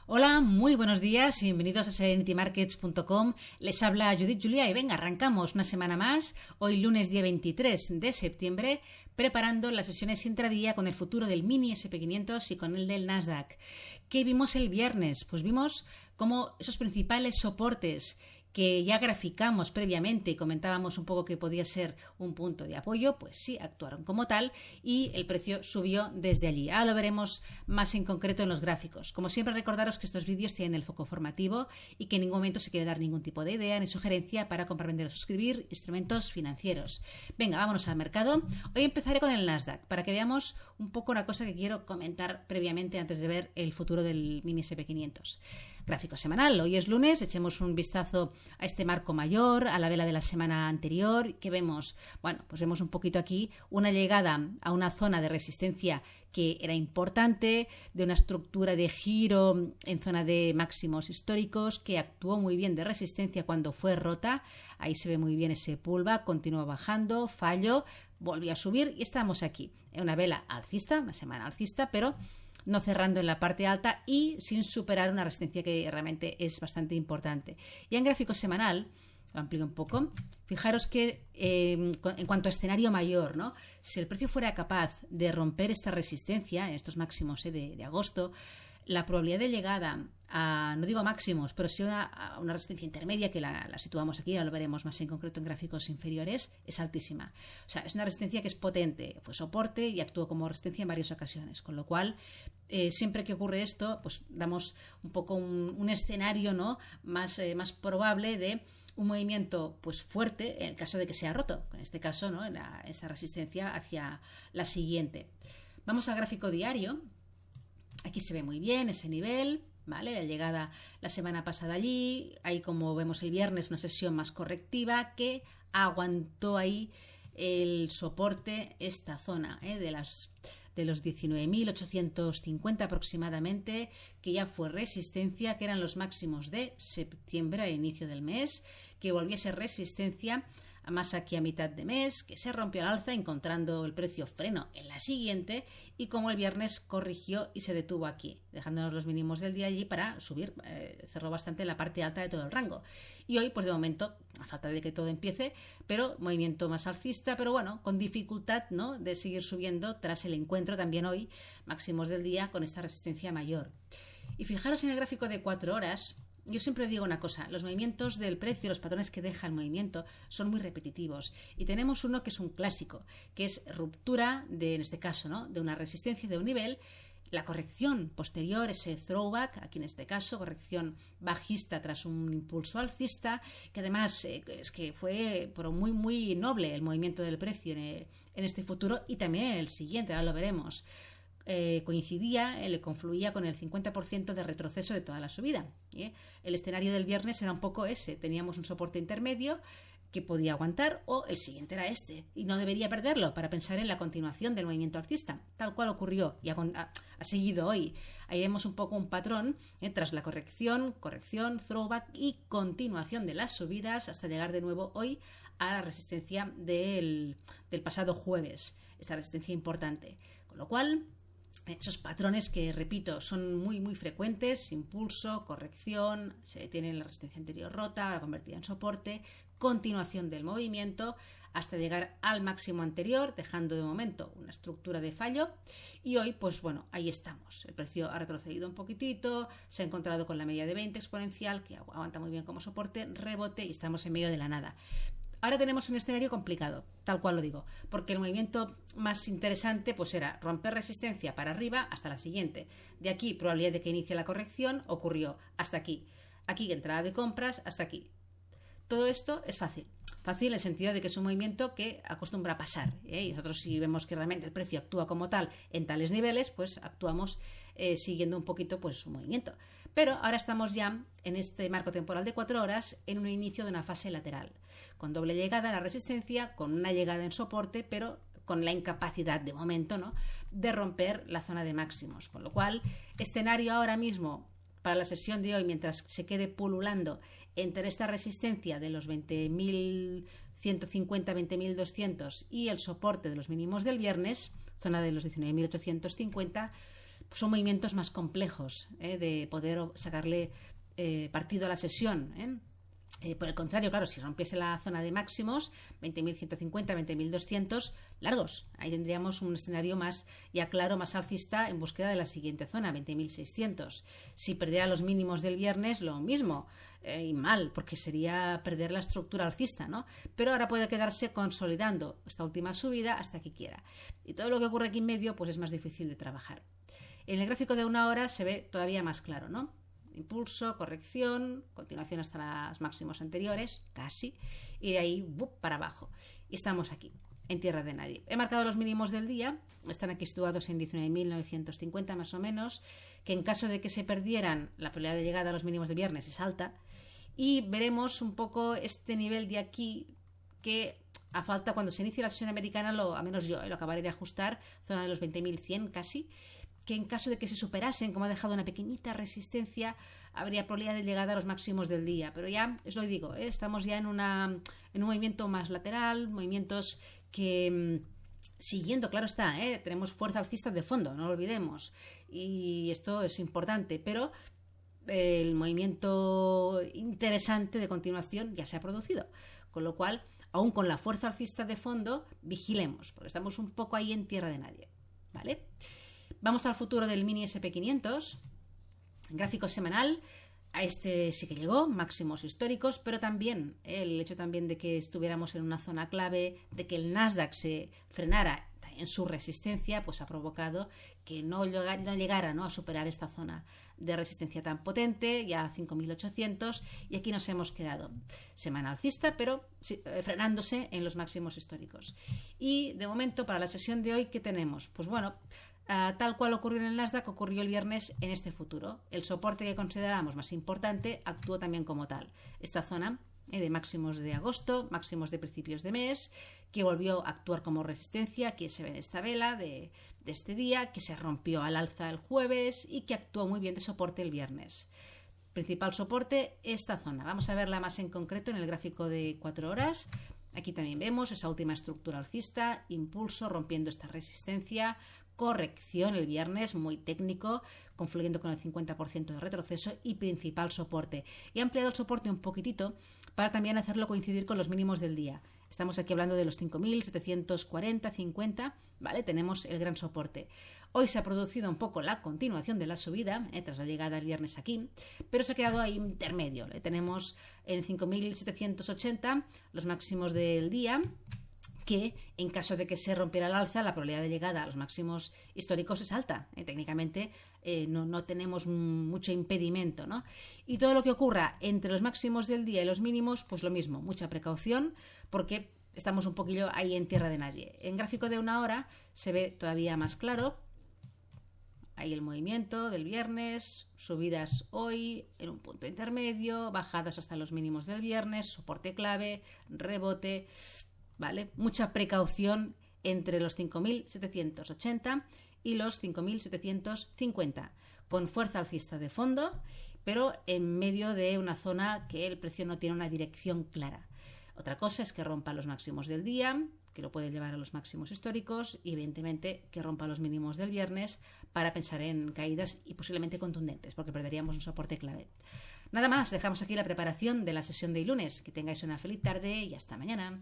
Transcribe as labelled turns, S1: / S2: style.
S1: Hola, muy buenos días y bienvenidos a serenitymarkets.com. Les habla Judith Julia y venga, arrancamos una semana más, hoy lunes día 23 de septiembre, preparando las sesiones intradía con el futuro del mini SP500 y con el del Nasdaq. ¿Qué vimos el viernes? Pues vimos cómo esos principales soportes que ya graficamos previamente y comentábamos un poco que podía ser un punto de apoyo, pues sí, actuaron como tal y el precio subió desde allí. Ahora lo veremos más en concreto en los gráficos. Como siempre, recordaros que estos vídeos tienen el foco formativo y que en ningún momento se quiere dar ningún tipo de idea ni sugerencia para comprar, vender o suscribir instrumentos financieros. Venga, vámonos al mercado. Hoy empezaré con el Nasdaq para que veamos un poco una cosa que quiero comentar previamente antes de ver el futuro del mini SP500. Gráfico semanal. Hoy es lunes, echemos un vistazo a este marco mayor, a la vela de la semana anterior. ¿Qué vemos? Bueno, pues vemos un poquito aquí una llegada a una zona de resistencia que era importante, de una estructura de giro en zona de máximos históricos que actuó muy bien de resistencia cuando fue rota. Ahí se ve muy bien ese pullback, continúa bajando, fallo, volvió a subir y estamos aquí en una vela alcista, una semana alcista, pero no cerrando en la parte alta y sin superar una resistencia que realmente es bastante importante. Y en gráfico semanal, lo amplío un poco, fijaros que en cuanto a escenario mayor, ¿no? Si el precio fuera capaz de romper esta resistencia, estos máximos de agosto, la probabilidad de llegada a, no digo a máximos, pero sí a una resistencia intermedia, que la situamos aquí, ahora lo veremos más en concreto en gráficos inferiores, es altísima. O sea, es una resistencia que es potente, fue soporte y actuó como resistencia en varias ocasiones, con lo cual siempre que ocurre esto, pues damos un poco un escenario, ¿no? más probable de un movimiento pues fuerte en el caso de que sea roto, en este caso, ¿no? Esa resistencia hacia la siguiente. Vamos al gráfico diario. Aquí se ve muy bien ese nivel, ¿vale? La llegada la semana pasada allí, ahí como vemos el viernes una sesión más correctiva que aguantó ahí el soporte, esta zona de los 19.850 aproximadamente, que ya fue resistencia, que eran los máximos de septiembre al inicio del mes, que volvió a ser resistencia más aquí a mitad de mes, que se rompió al alza encontrando el precio freno en la siguiente y como el viernes corrigió y se detuvo aquí, dejándonos los mínimos del día allí para subir, cerró bastante la parte alta de todo el rango. Y hoy, pues de momento, a falta de que todo empiece, pero movimiento más alcista, pero bueno, con dificultad, ¿no?, de seguir subiendo tras el encuentro también hoy, máximos del día con esta resistencia mayor. Y fijaros en el gráfico de 4 horas, yo siempre digo una cosa, los movimientos del precio, los patrones que deja el movimiento son muy repetitivos y tenemos uno que es un clásico, que es ruptura de, en este caso, ¿no?, de una resistencia de un nivel, la corrección posterior, ese throwback, aquí en este caso, corrección bajista tras un impulso alcista, que además es que fue pero muy noble el movimiento del precio en este futuro y también en el siguiente, ahora lo veremos. Coincidía, le confluía con el 50% de retroceso de toda la subida. El escenario del viernes era un poco ese, teníamos un soporte intermedio que podía aguantar o el siguiente era este y no debería perderlo para pensar en la continuación del movimiento alcista, tal cual ocurrió y ha seguido hoy. Ahí vemos un poco un patrón tras la corrección, throwback y continuación de las subidas hasta llegar de nuevo hoy a la resistencia del pasado jueves, esta resistencia importante, con lo cual esos patrones que, repito, son muy frecuentes, impulso, corrección, se detiene en la resistencia anterior rota, ahora convertida en soporte, continuación del movimiento hasta llegar al máximo anterior, dejando de momento una estructura de fallo y hoy, pues bueno, ahí estamos. El precio ha retrocedido un poquitito, se ha encontrado con la media de 20 exponencial, que aguanta muy bien como soporte, rebote y estamos en medio de la nada. Ahora tenemos un escenario complicado, tal cual lo digo, porque el movimiento más interesante pues era romper resistencia para arriba hasta la siguiente. De aquí, probabilidad de que inicie la corrección, ocurrió hasta aquí. Aquí, entrada de compras, hasta aquí. Todo esto es fácil. Fácil en el sentido de que es un movimiento que acostumbra a pasar. Y nosotros, si vemos que realmente el precio actúa como tal en tales niveles, pues actuamos siguiendo un poquito pues su movimiento. Pero ahora estamos ya en este marco temporal de 4 horas en un inicio de una fase lateral, con doble llegada a la resistencia, con una llegada en soporte, pero con la incapacidad de momento, ¿no?, de romper la zona de máximos. Con lo cual, escenario ahora mismo para la sesión de hoy, mientras se quede pululando entre esta resistencia de los 20.150, 20.200 y el soporte de los mínimos del viernes, zona de los 19.850, son movimientos más complejos de poder sacarle partido a la sesión. Por el contrario, claro, si rompiese la zona de máximos, 20.150, 20.200, largos. Ahí tendríamos un escenario más ya claro, más alcista en búsqueda de la siguiente zona, 20.600. Si perdiera los mínimos del viernes, lo mismo. Y mal, porque sería perder la estructura alcista, ¿no? Pero ahora puede quedarse consolidando esta última subida hasta que quiera. Y todo lo que ocurre aquí en medio, pues es más difícil de trabajar. En el gráfico de 1 hora se ve todavía más claro, ¿no? Impulso, corrección, continuación hasta los máximos anteriores, casi, y de ahí para abajo. Y estamos aquí, en tierra de nadie. He marcado los mínimos del día, están aquí situados en 19.950 más o menos, que en caso de que se perdieran, la probabilidad de llegada a los mínimos del viernes es alta, y veremos un poco este nivel de aquí que a falta, cuando se inicie la sesión americana, a menos yo lo acabaré de ajustar, zona de los 20.100 casi, que en caso de que se superasen, como ha dejado una pequeñita resistencia, habría probabilidad de llegada a los máximos del día. Pero ya, os lo digo, estamos ya en un movimiento más lateral, movimientos que, siguiendo, claro está, tenemos fuerza alcista de fondo, no lo olvidemos. Y esto es importante, pero el movimiento interesante de continuación ya se ha producido. Con lo cual, aún con la fuerza alcista de fondo, vigilemos, porque estamos un poco ahí en tierra de nadie. ¿Vale? Vamos al futuro del mini SP500, gráfico semanal. A este sí que llegó, máximos históricos, pero también el hecho también de que estuviéramos en una zona clave, de que el Nasdaq se frenara en su resistencia, pues ha provocado que no llegara, ¿no?, a superar esta zona de resistencia tan potente, ya 5.800, y aquí nos hemos quedado. Semana alcista, pero frenándose en los máximos históricos. Y de momento, para la sesión de hoy, ¿qué tenemos? Pues bueno, tal cual ocurrió en el Nasdaq, ocurrió el viernes en este futuro. El soporte que consideramos más importante actuó también como tal. Esta zona de máximos de agosto, máximos de principios de mes, que volvió a actuar como resistencia, que se ve en esta vela de este día, que se rompió al alza el jueves y que actuó muy bien de soporte el viernes. Principal soporte, esta zona. Vamos a verla más en concreto en el gráfico de 4 horas. Aquí también vemos esa última estructura alcista, impulso rompiendo esta resistencia, corrección el viernes, muy técnico, confluyendo con el 50% de retroceso y principal soporte. He ampliado el soporte un poquitito para también hacerlo coincidir con los mínimos del día. Estamos aquí hablando de los 5.740, 50, ¿vale? Tenemos el gran soporte. Hoy se ha producido un poco la continuación de la subida, tras la llegada el viernes aquí, pero se ha quedado ahí intermedio. Tenemos en 5.780 los máximos del día, que en caso de que se rompiera el alza, la probabilidad de llegada a los máximos históricos es alta. Técnicamente no tenemos mucho impedimento, ¿no? Y todo lo que ocurra entre los máximos del día y los mínimos, pues lo mismo, mucha precaución, porque estamos un poquillo ahí en tierra de nadie. En gráfico de 1 hora se ve todavía más claro. Ahí el movimiento del viernes, subidas hoy en un punto intermedio, bajadas hasta los mínimos del viernes, soporte clave, rebote, ¿vale? Mucha precaución entre los 5.780 y los 5.750, con fuerza alcista de fondo, pero en medio de una zona que el precio no tiene una dirección clara. Otra cosa es que rompa los máximos del día, que lo puede llevar a los máximos históricos, y evidentemente que rompa los mínimos del viernes para pensar en caídas y posiblemente contundentes, porque perderíamos un soporte clave. Nada más, dejamos aquí la preparación de la sesión de lunes. Que tengáis una feliz tarde y hasta mañana.